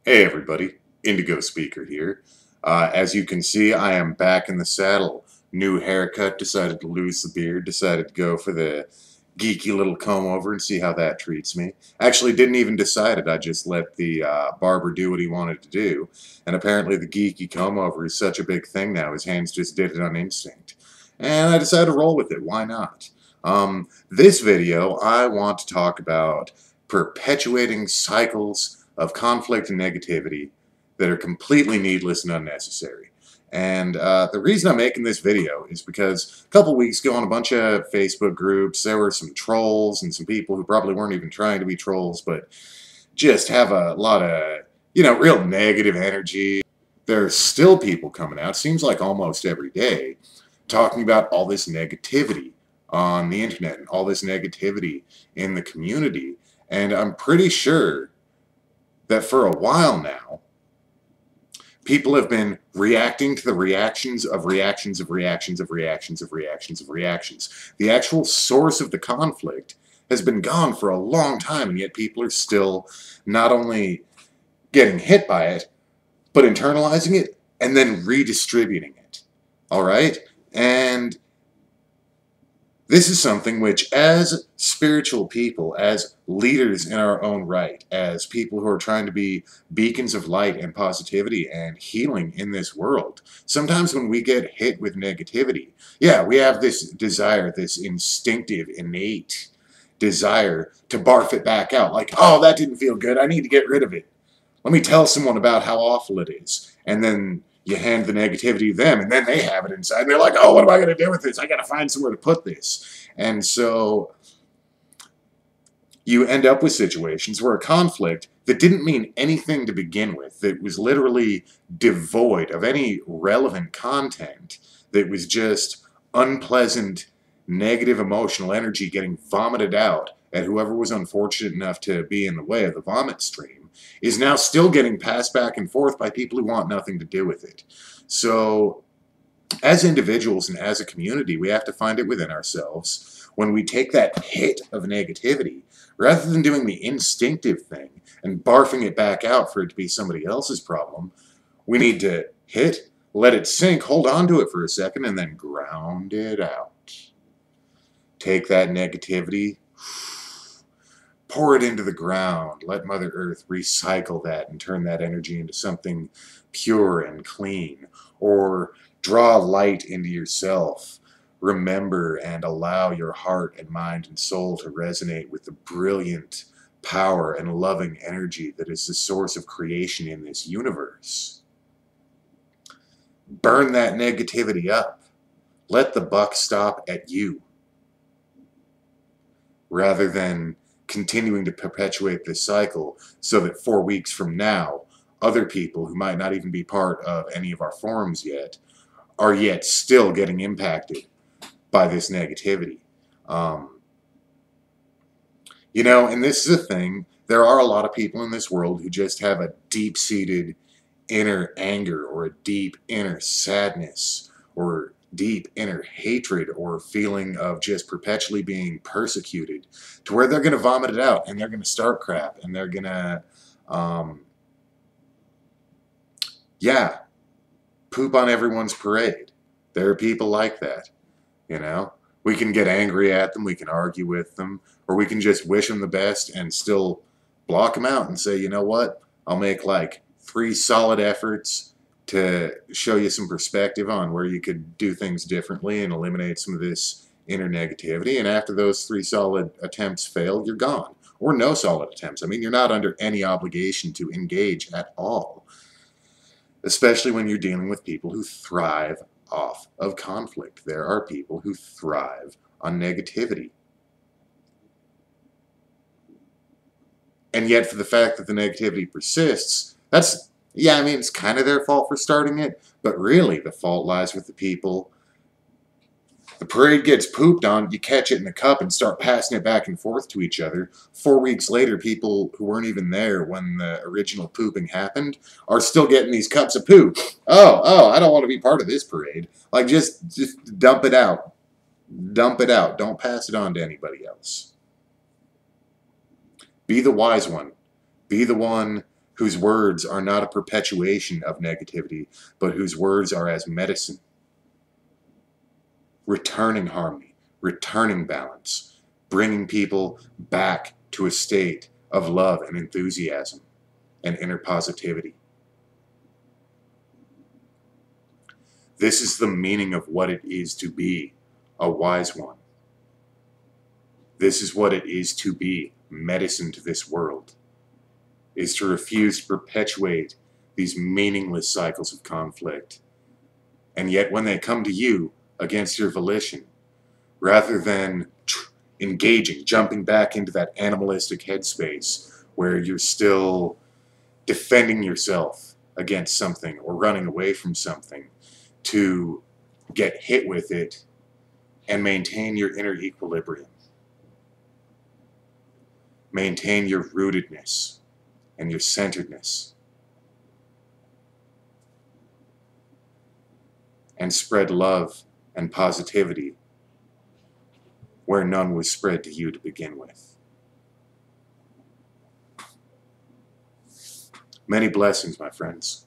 Hey everybody, Indigo Speaker here. As you can see, I am back in the saddle. New haircut, decided to lose the beard, decided to go for the geeky little comb over and see how that treats me. Actually didn't even decide it, I just let the barber do what he wanted to do. And apparently the geeky comb over is such a big thing now, his hands just did it on instinct. And I decided to roll with it, why not? This video, I want to talk about perpetuating cycles of conflict and negativity that are completely needless and unnecessary. And the reason I'm making this video is because a couple weeks ago on a bunch of Facebook groups, there were some trolls and some people who probably weren't even trying to be trolls, but just have a lot of, real negative energy. There's still people coming out, seems like almost every day, talking about all this negativity on the internet and all this negativity in the community. And I'm pretty sure that for a while now, people have been reacting to the reactions of reactions of reactions of reactions of reactions of reactions. The actual source of the conflict has been gone for a long time, and yet people are still not only getting hit by it, but internalizing it and then redistributing it. All right? And this is something which, as spiritual people, as leaders in our own right, as people who are trying to be beacons of light and positivity and healing in this world, sometimes when we get hit with negativity, yeah, we have this desire, this instinctive, innate desire to barf it back out. Like, oh, that didn't feel good. I need to get rid of it. Let me tell someone about how awful it is. And then you hand the negativity to them, and then they have it inside. And they're like, oh, what am I going to do with this? I got to find somewhere to put this. And so you end up with situations where a conflict that didn't mean anything to begin with, that was literally devoid of any relevant content, that was just unpleasant, negative emotional energy getting vomited out at whoever was unfortunate enough to be in the way of the vomit stream, is now still getting passed back and forth by people who want nothing to do with it. So, as individuals and as a community, we have to find it within ourselves. When we take that hit of negativity, rather than doing the instinctive thing and barfing it back out for it to be somebody else's problem, we need to hit, let it sink, hold on to it for a second, and then ground it out. Take that negativity, pour it into the ground, let Mother Earth recycle that and turn that energy into something pure and clean. Or draw light into yourself. Remember and allow your heart and mind and soul to resonate with the brilliant power and loving energy that is the source of creation in this universe. Burn that negativity up. Let the buck stop at you, rather than continuing to perpetuate this cycle so that 4 weeks from now, other people who might not even be part of any of our forums yet are yet still getting impacted by this negativity. And this is a thing, there are a lot of people in this world who just have a deep-seated inner anger or a deep inner sadness or deep inner hatred or feeling of just perpetually being persecuted, to where they're going to vomit it out and they're going to start crap and they're going to, poop on everyone's parade. There are people like that, We can get angry at them, we can argue with them, or we can just wish them the best and still block them out and say, you know what, I'll make like 3 solid efforts to show you some perspective on where you could do things differently and eliminate some of this inner negativity. And after those 3 solid attempts fail, you're gone. Or no solid attempts. I mean, you're not under any obligation to engage at all. Especially when you're dealing with people who thrive off of conflict. There are people who thrive on negativity. And yet, for the fact that the negativity persists, it's kind of their fault for starting it, but really the fault lies with the people. The parade gets pooped on, you catch it in a cup and start passing it back and forth to each other. 4 weeks later, people who weren't even there when the original pooping happened are still getting these cups of poop. Oh, I don't want to be part of this parade. Like, just dump it out. Dump it out. Don't pass it on to anybody else. Be the wise one. Be the one whose words are not a perpetuation of negativity, but whose words are as medicine, returning harmony, returning balance, bringing people back to a state of love and enthusiasm and inner positivity. This is the meaning of what it is to be a wise one. This is what it is to be medicine to this world, is to refuse to perpetuate these meaningless cycles of conflict. And yet when they come to you against your volition, rather than engaging, jumping back into that animalistic headspace where you're still defending yourself against something or running away from something, to get hit with it and maintain your inner equilibrium. Maintain your rootedness and your centeredness. And spread love and positivity where none was spread to you to begin with. Many blessings, my friends.